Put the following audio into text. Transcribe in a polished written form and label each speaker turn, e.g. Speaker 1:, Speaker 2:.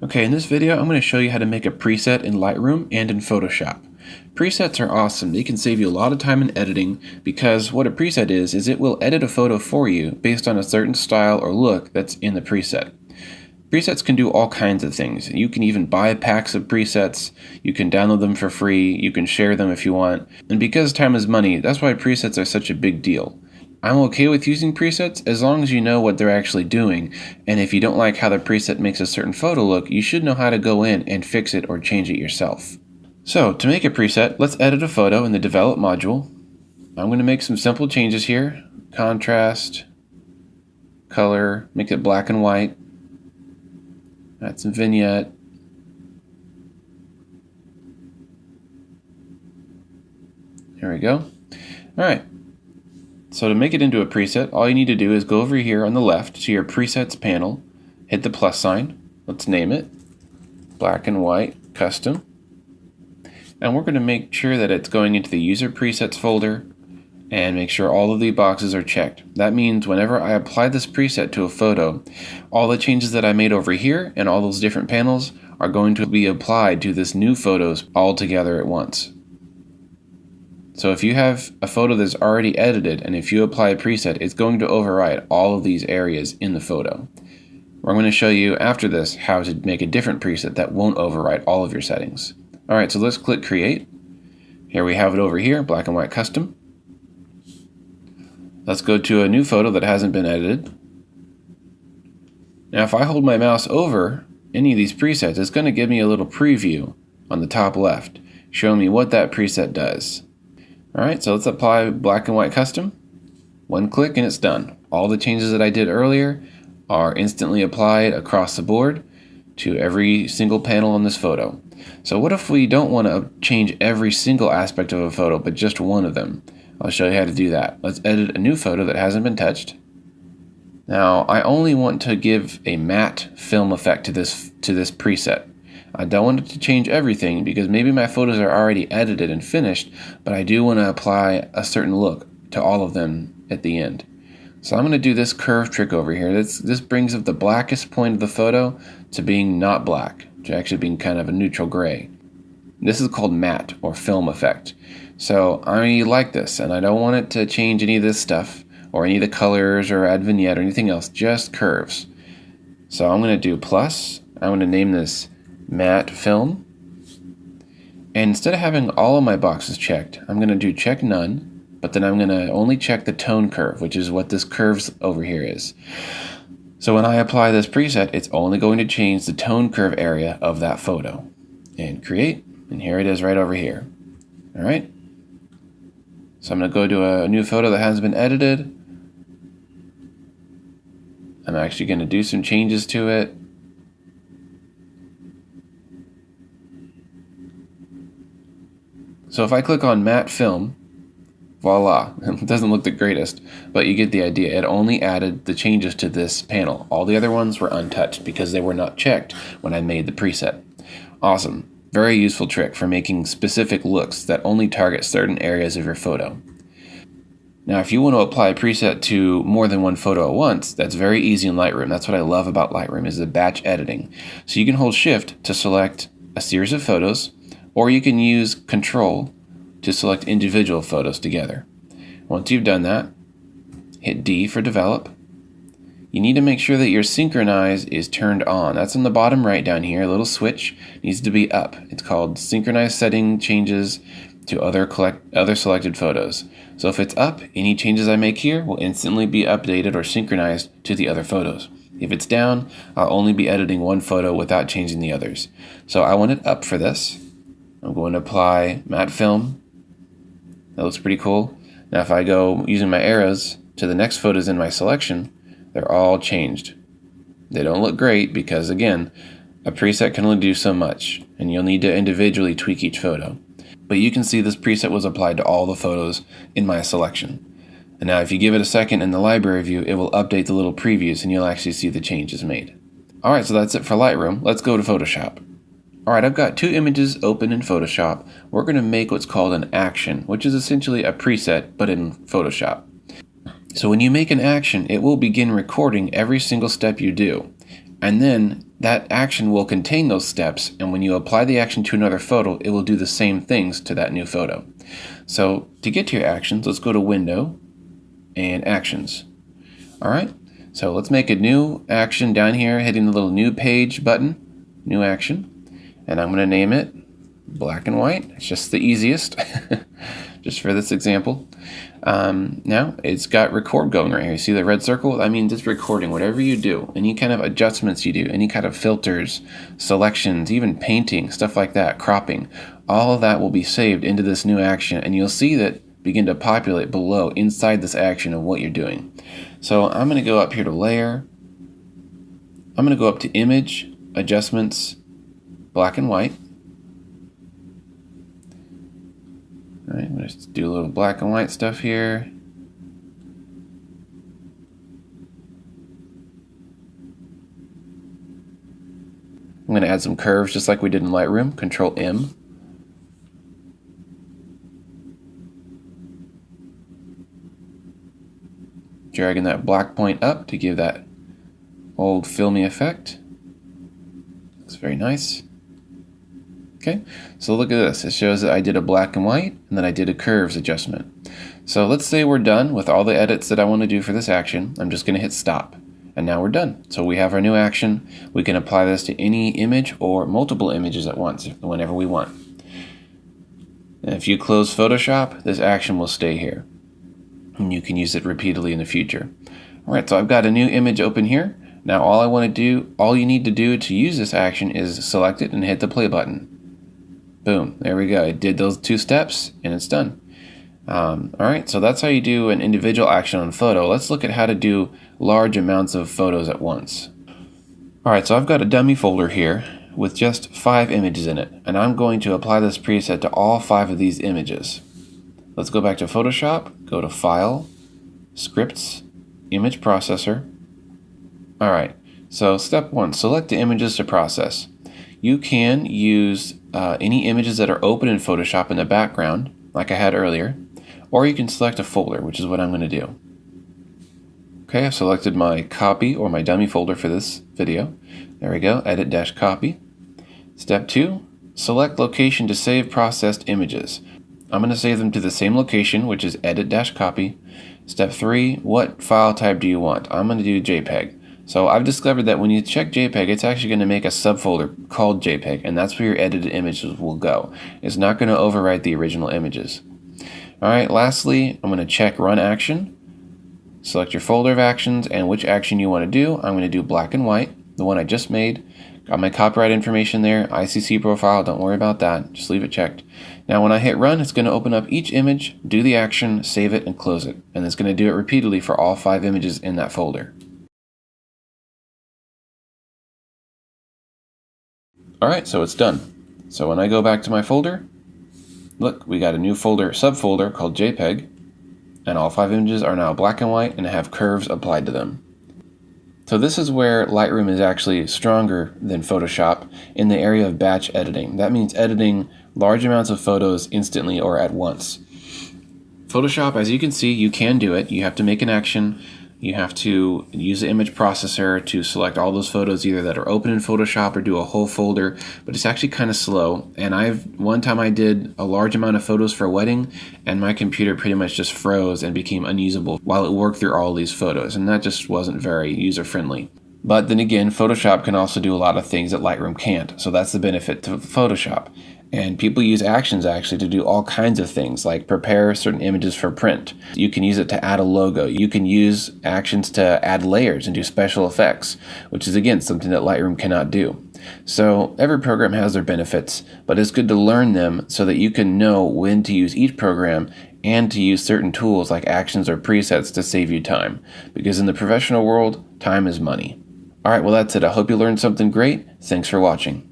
Speaker 1: Okay, in this video, I'm going to show you how to make a preset in Lightroom and in Photoshop. Presets are awesome. They can save you a lot of time in editing because what a preset is it will edit a photo for you based on a certain style or look that's in the preset. Presets can do all kinds of things. You can even buy packs of presets, you can download them for free, you can share them if you want, and because time is money, that's why presets are such a big deal. I'm okay with using presets as long as you know what they're actually doing, and if you don't like how the preset makes a certain photo look, you should know how to go in and fix it or change it yourself. So, to make a preset, let's edit a photo in the Develop module. I'm going to make some simple changes here. Contrast, color, make it black and white, add some vignette, there we go. Alright. So to make it into a preset, all you need to do is go over here on the left to your presets panel, hit the plus sign, let's name it, black and white, custom, and we're going to make sure that it's going into the user presets folder and make sure all of the boxes are checked. That means whenever I apply this preset to a photo, all the changes that I made over here and all those different panels are going to be applied to this new photos all together at once. So if you have a photo that's already edited and if you apply a preset, it's going to override all of these areas in the photo. I'm going to show you after this how to make a different preset that won't override all of your settings. Alright, so let's click Create. Here we have it over here, black and white custom. Let's go to a new photo that hasn't been edited. Now if I hold my mouse over any of these presets, it's going to give me a little preview on the top left, showing me what that preset does. Alright, so let's apply black and white custom. One click and it's done. All the changes that I did earlier are instantly applied across the board to every single panel on this photo. So what if we don't want to change every single aspect of a photo, but just one of them? I'll show you how to do that. Let's edit a new photo that hasn't been touched. Now, I only want to give a matte film effect to this preset. I don't want it to change everything because maybe my photos are already edited and finished, but I do want to apply a certain look to all of them at the end. So I'm going to do this curve trick over here. This brings up the blackest point of the photo to being not black, to actually being kind of a neutral gray. This is called matte or film effect. So I like this and I don't want it to change any of this stuff or any of the colors or add vignette or anything else, just curves. So I'm going to do plus, I'm going to name this matte film, and instead of having all of my boxes checked, I'm going to do check none, but then I'm going to only check the tone curve, which is what this curves over here is. So when I apply this preset, it's only going to change the tone curve area of that photo. And create, and here it is right over here. Alright, so I'm going to go to a new photo that hasn't been edited. I'm actually going to do some changes to it. So if I click on matte film, voila, it doesn't look the greatest, but you get the idea. It only added the changes to this panel. All the other ones were untouched because they were not checked when I made the preset. Awesome. Very useful trick for making specific looks that only target certain areas of your photo. Now if you want to apply a preset to more than one photo at once, that's very easy in Lightroom. That's what I love about Lightroom is the batch editing. So you can hold Shift to select a series of photos, or you can use Control to select individual photos together. Once you've done that, hit D for Develop. You need to make sure that your Synchronize is turned on. That's in the bottom right down here. A little switch needs to be up. It's called Synchronize Setting Changes to other selected photos. So if it's up, any changes I make here will instantly be updated or synchronized to the other photos. If it's down, I'll only be editing one photo without changing the others. So I want it up for this. I'm going to apply matte film. That looks pretty cool. Now if I go using my arrows to the next photos in my selection, they're all changed. They don't look great because, again, a preset can only do so much, and you'll need to individually tweak each photo. But you can see this preset was applied to all the photos in my selection. And now if you give it a second in the library view, it will update the little previews and you'll actually see the changes made. Alright, so that's it for Lightroom. Let's go to Photoshop. Alright, I've got two images open in Photoshop. We're going to make what's called an action, which is essentially a preset, but in Photoshop. So when you make an action, it will begin recording every single step you do. And then that action will contain those steps, and when you apply the action to another photo, it will do the same things to that new photo. So to get to your actions, let's go to Window and Actions. All right, so let's make a new action down here, hitting the little New Page button, New Action, and I'm going to name it Black and White. It's just the easiest, just for this example. Now it's got record going right here. You see the red circle? That means it's recording whatever you do, any kind of adjustments you do, any kind of filters, selections, even painting, stuff like that, cropping. All of that will be saved into this new action, and you'll see that begin to populate below inside this action of what you're doing. So I'm going to go up here to Layer. I'm going to go up to Image, Adjustments, Black and White. All right, I'm going to do a little black and white stuff here. I'm going to add some curves just like we did in Lightroom. Control M. Dragging that black point up to give that old filmy effect. Looks very nice. Okay, so look at this. It shows that I did a black and white, and then I did a curves adjustment. So let's say we're done with all the edits that I want to do for this action. I'm just going to hit stop, and now we're done. So we have our new action. We can apply this to any image or multiple images at once, whenever we want. And if you close Photoshop, this action will stay here, and you can use it repeatedly in the future. All right, so I've got a new image open here. Now all you need to do to use this action is select it and hit the play button. Boom, there we go. It did those 2 steps and it's done. All right, so that's how you do an individual action on photo. Let's look at how to do large amounts of photos at once. All right, so I've got a dummy folder here with just 5 images in it, and I'm going to apply this preset to all 5 of these images. Let's go back to Photoshop, go to File, Scripts, Image Processor. All right, so step 1, select the images to process. You can use any images that are open in Photoshop in the background, like I had earlier, or you can select a folder, which is what I'm going to do. Okay, I've selected my copy or my dummy folder for this video. There we go, Edit-Copy. Step 2, select location to save processed images. I'm going to save them to the same location, which is Edit-Copy. Step 3, what file type do you want? I'm going to do JPEG. So I've discovered that when you check JPEG, it's actually going to make a subfolder called JPEG, and that's where your edited images will go. It's not going to overwrite the original images. All right, lastly, I'm going to check Run Action. Select your folder of actions and which action you want to do. I'm going to do black and white, the one I just made. Got my copyright information there, ICC profile, don't worry about that, just leave it checked. Now when I hit run, it's going to open up each image, do the action, save it, and close it. And it's going to do it repeatedly for all 5 images in that folder. Alright, so it's done. So when I go back to my folder, look, we got a new folder, subfolder called JPEG, and all 5 images are now black and white and have curves applied to them. So this is where Lightroom is actually stronger than Photoshop in the area of batch editing. That means editing large amounts of photos instantly or at once. Photoshop, as you can see, you can do it. You have to make an action. You have to use the image processor to select all those photos either that are open in Photoshop or do a whole folder, but it's actually kind of slow. And one time I did a large amount of photos for a wedding and my computer pretty much just froze and became unusable while it worked through all these photos, and that just wasn't very user-friendly. But then again, Photoshop can also do a lot of things that Lightroom can't, so that's the benefit to Photoshop. And people use actions actually to do all kinds of things, like prepare certain images for print. You can use it to add a logo. You can use actions to add layers and do special effects, which is again something that Lightroom cannot do. So every program has their benefits, but it's good to learn them so that you can know when to use each program and to use certain tools like actions or presets to save you time. Because in the professional world, time is money. All right, well that's it. I hope you learned something great. Thanks for watching.